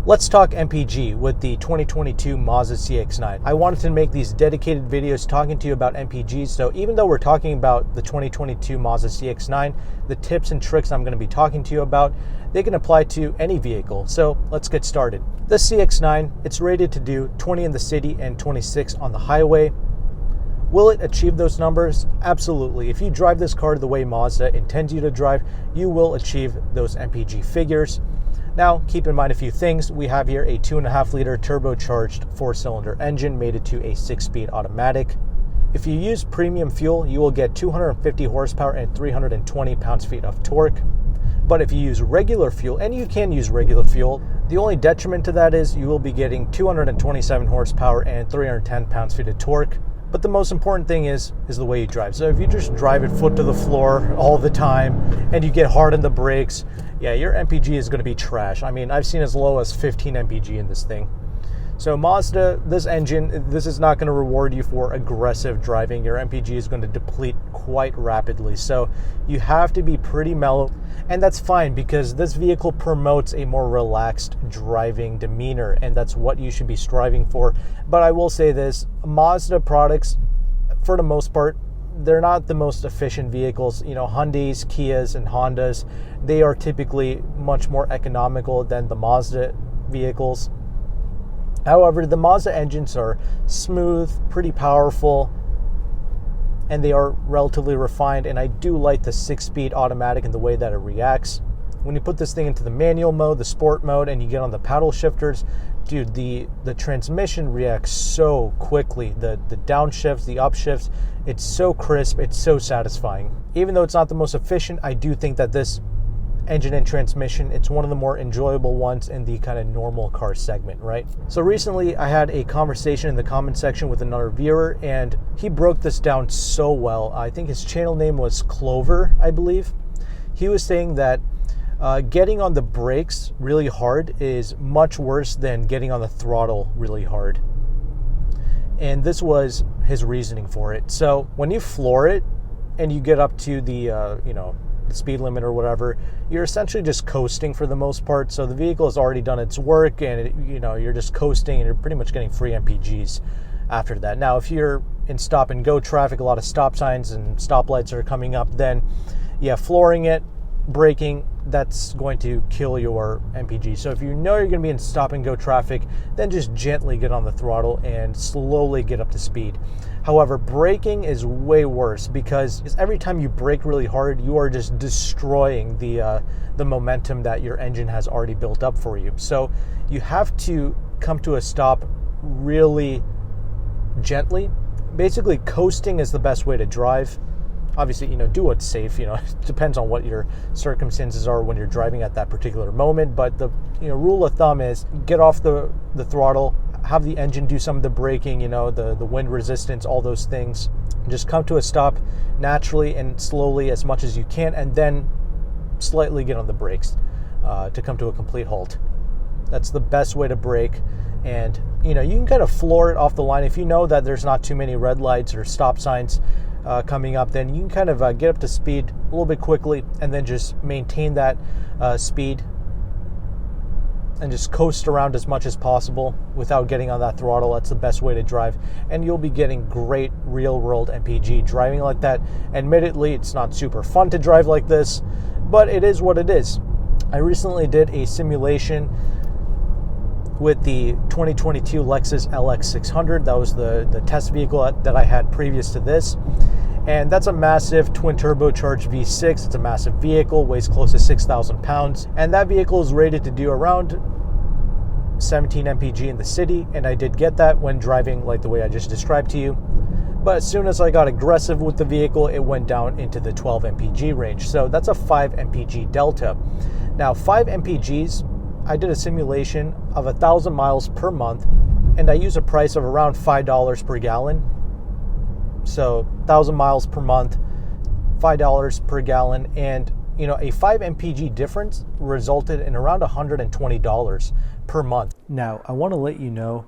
Let's talk MPG with the 2022 Mazda CX-9. I wanted to make these dedicated videos talking to you about MPGs, so even though we're talking about the 2022 Mazda CX-9, the tips and tricks I'm going to be talking to you about, they can apply to any vehicle. So let's get started. The CX-9, it's rated to do 20 in the city and 26 on the highway. Will it achieve those numbers? Absolutely. If you drive this car the way Mazda intends you to drive, you will achieve those MPG figures. Now, keep in mind a few things. We have here a 2.5 liter turbocharged 4-cylinder engine mated to a 6-speed automatic. If you use premium fuel, you will get 250 horsepower and 320 pounds-feet of torque. But if you use regular fuel, and you can use regular fuel, the only detriment to that is you will be getting 227 horsepower and 310 pounds-feet of torque. But the most important thing is the way you drive. So if you just drive it foot to the floor all the time and you get hard on the brakes, yeah, your MPG is going to be trash. I mean, I've seen as low as 15 MPG in this thing. So Mazda, this engine, this is not going to reward you for aggressive driving. Your MPG is going to deplete quite rapidly. So you have to be pretty mellow. And that's fine because this vehicle promotes a more relaxed driving demeanor. And that's what you should be striving for. But I will say this, Mazda products, for the most part, they're not the most efficient vehicles. You know, Hyundais, Kias, and Hondas, they are typically much more economical than the Mazda vehicles. However, the Mazda engines are smooth, pretty powerful, and they are relatively refined, and I do like the 6-speed automatic and the way that it reacts. When you put this thing into the manual mode, the sport mode, and you get on the paddle shifters, dude, the transmission reacts so quickly. The downshifts, the upshifts, it's so crisp, it's so satisfying. Even though it's not the most efficient, I do think that this engine and transmission, it's one of the more enjoyable ones in the kind of normal car segment, right? So recently I had a conversation in the comment section with another viewer, and he broke this down so well. I think his channel name was Clover, I believe. He was saying that getting on the brakes really hard is much worse than getting on the throttle really hard. And this was his reasoning for it. So when you floor it and you get up to the, the speed limit or whatever, you're essentially just coasting for the most part. So the vehicle has already done its work, and you're just coasting, and you're pretty much getting free MPGs after that. Now, if you're in stop and go traffic, a lot of stop signs and stoplights are coming up, then yeah, flooring it, braking, that's going to kill your MPG. So if you know you're going to be in stop and go traffic, then just gently get on the throttle and slowly get up to speed. However, braking is way worse because every time you brake really hard, you are just destroying the momentum that your engine has already built up for you. So you have to come to a stop really gently. Basically, coasting is the best way to drive. Obviously, do what's safe. It depends on what your circumstances are when you're driving at that particular moment. But the rule of thumb is get off the throttle, have the engine do some of the braking, the wind resistance, all those things. Just come to a stop naturally and slowly as much as you can, and then slightly get on the brakes to come to a complete halt. That's the best way to brake. And you can kind of floor it off the line. If you know that there's not too many red lights or stop signs coming up, then you can kind of get up to speed a little bit quickly and then just maintain that speed and just coast around as much as possible without getting on that throttle. That's the best way to drive, and you'll be getting great real-world MPG driving like that. Admittedly, it's not super fun to drive like this, but it is what it is. I recently did a simulation with the 2022 Lexus LX600. That was the test vehicle that I had previous to this. And that's a massive twin turbocharged V6. It's a massive vehicle, weighs close to 6,000 pounds. And that vehicle is rated to do around 17 MPG in the city. And I did get that when driving like the way I just described to you. But as soon as I got aggressive with the vehicle, it went down into the 12 MPG range. So that's a 5 MPG delta. Now, 5 MPGs, I did a simulation of 1,000 miles per month, and I use a price of around $5 per gallon. So 1,000 miles per month, $5 per gallon, and a 5 MPG difference resulted in around $120 per month. Now, I want to let you know,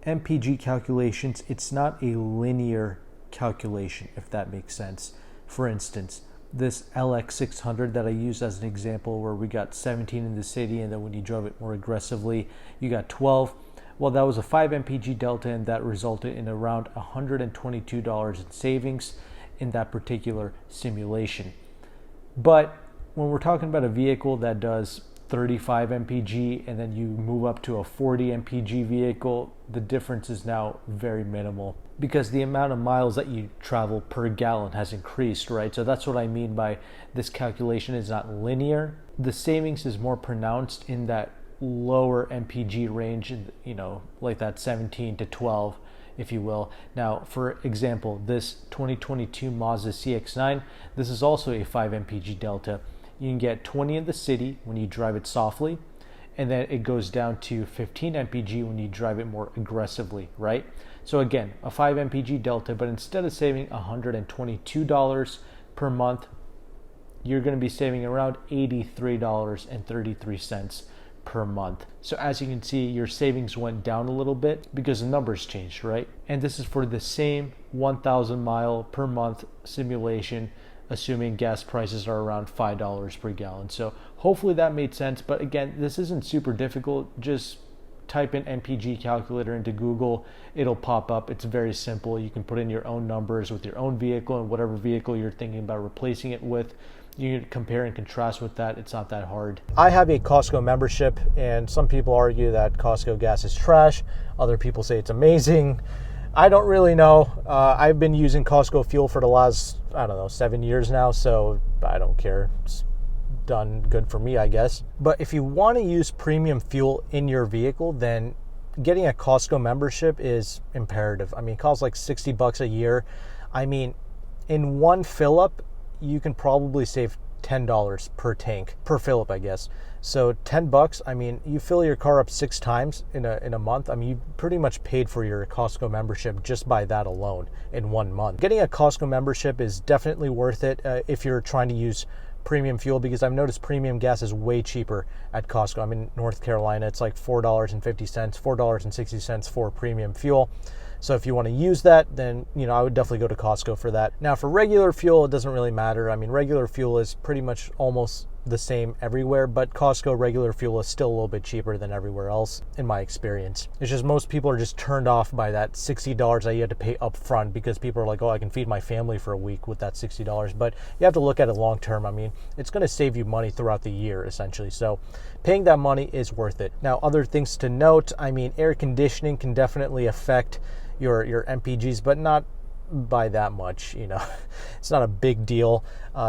MPG calculations, it's not a linear calculation, if that makes sense. For instance, this LX600 that I used as an example, where we got 17 in the city, and then when you drove it more aggressively, you got 12. Well, that was a 5 MPG delta, and that resulted in around $122 in savings in that particular simulation. But when we're talking about a vehicle that does 35 MPG and then you move up to a 40 MPG vehicle, the difference is now very minimal because the amount of miles that you travel per gallon has increased, right? So that's what I mean by this calculation is not linear. The savings is more pronounced in that lower MPG range, you know, like that 17 to 12, if you will. Now, for example, this 2022 Mazda CX-9, this is also a 5 MPG delta. You can get 20 in the city when you drive it softly, and then it goes down to 15 MPG when you drive it more aggressively, right? So again, a 5 MPG delta, but instead of saving $122 per month, you're going to be saving around $83.33 per month. So as you can see, your savings went down a little bit because the numbers changed, right? And this is for the same 1,000 mile per month simulation, assuming gas prices are around $5 per gallon. So hopefully that made sense. But again, this isn't super difficult. Just type in MPG Calculator into Google. It'll pop up. It's very simple. You can put in your own numbers with your own vehicle and whatever vehicle you're thinking about replacing it with. You can compare and contrast with that. It's not that hard. I have a Costco membership, and some people argue that Costco gas is trash. Other people say it's amazing. I don't really know. I've been using Costco fuel for the last, 7 years now, so I don't care. It's done good for me, I guess. But if you want to use premium fuel in your vehicle, then getting a Costco membership is imperative. I mean, it costs like $60 a year. I mean, in one fill up, you can probably save $10 per tank, per fill up, I guess. So $10, I mean, you fill your car up 6 times in a month. I mean, you pretty much paid for your Costco membership just by that alone in 1 month. Getting a Costco membership is definitely worth it if you're trying to use premium fuel, because I've noticed premium gas is way cheaper at Costco. I'm in North Carolina. It's like $4.50, $4.60 for premium fuel. So if you want to use that, then, I would definitely go to Costco for that. Now, for regular fuel, it doesn't really matter. I mean, regular fuel is pretty much almost the same everywhere, but Costco regular fuel is still a little bit cheaper than everywhere else, in my experience. It's just most people are just turned off by that $60 that you have to pay up front, because people are like, oh, I can feed my family for a week with that $60. But you have to look at it long term. I mean, it's going to save you money throughout the year, essentially. So paying that money is worth it. Now, other things to note, I mean, air conditioning can definitely affect your MPGs, but not by that much. It's not a big deal.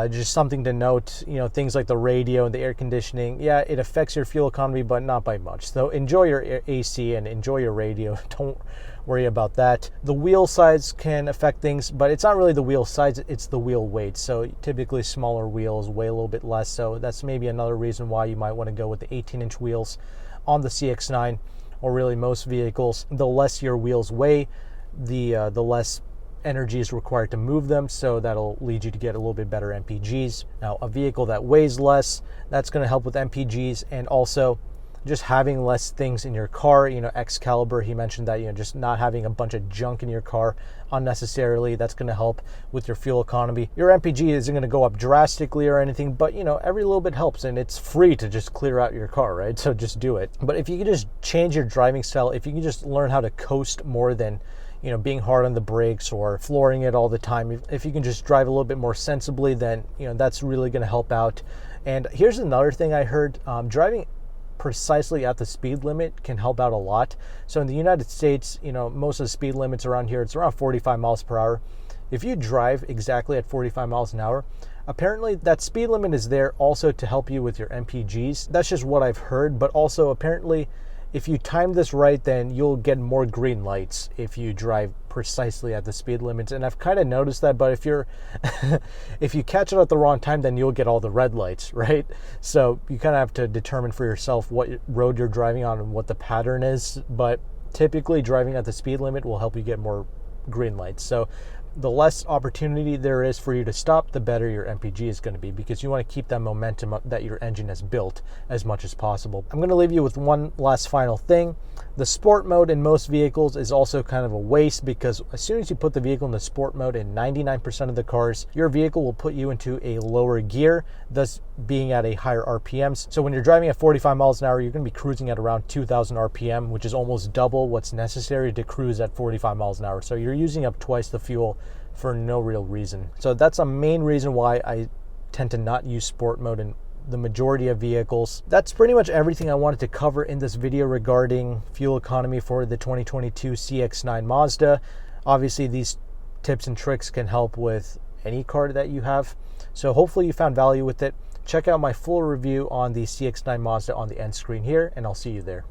Just something to note, things like the radio and the air conditioning, yeah, it affects your fuel economy, but not by much. So enjoy your AC and enjoy your radio. Don't worry about that. The wheel size can affect things, but it's not really the wheel size, it's the wheel weight. So typically smaller wheels weigh a little bit less, so that's maybe another reason why you might want to go with the 18-inch wheels on the CX-9, or really most vehicles. The less your wheels weigh, the less energy is required to move them, so that'll lead you to get a little bit better MPGs. Now, a vehicle that weighs less, that's going to help with MPGs, and also just having less things in your car. Excalibur, he mentioned that, just not having a bunch of junk in your car unnecessarily, that's going to help with your fuel economy. Your MPG isn't going to go up drastically or anything, but every little bit helps, and it's free to just clear out your car, right? So just do it. But if you can just change your driving style, if you can just learn how to coast more than being hard on the brakes or flooring it all the time, if you can just drive a little bit more sensibly, then that's really going to help out. And here's another thing I heard: driving precisely at the speed limit can help out a lot. So in the United States, most of the speed limits around here, it's around 45 miles per hour. If you drive exactly at 45 miles an hour, apparently that speed limit is there also to help you with your MPGs. That's just what I've heard, but also apparently if you time this right, then you'll get more green lights if you drive precisely at the speed limits. And I've kind of noticed that, but if you catch it at the wrong time, then you'll get all the red lights, right? So you kind of have to determine for yourself what road you're driving on and what the pattern is. But typically driving at the speed limit will help you get more green lights. So the less opportunity there is for you to stop, the better your MPG is going to be, because you want to keep that momentum up that your engine has built as much as possible. I'm going to leave you with one last final thing. The sport mode in most vehicles is also kind of a waste because as soon as you put the vehicle in the sport mode in 99% of the cars, your vehicle will put you into a lower gear, thus being at a higher RPMs. So when you're driving at 45 miles an hour, you're going to be cruising at around 2,000 RPM, which is almost double what's necessary to cruise at 45 miles an hour. So you're using up twice the fuel for no real reason. So that's a main reason why I tend to not use sport mode in the majority of vehicles. That's pretty much everything I wanted to cover in this video regarding fuel economy for the 2022 CX-9 Mazda. Obviously, these tips and tricks can help with any car that you have. So hopefully you found value with it. Check out my full review on the CX-9 Mazda on the end screen here, and I'll see you there.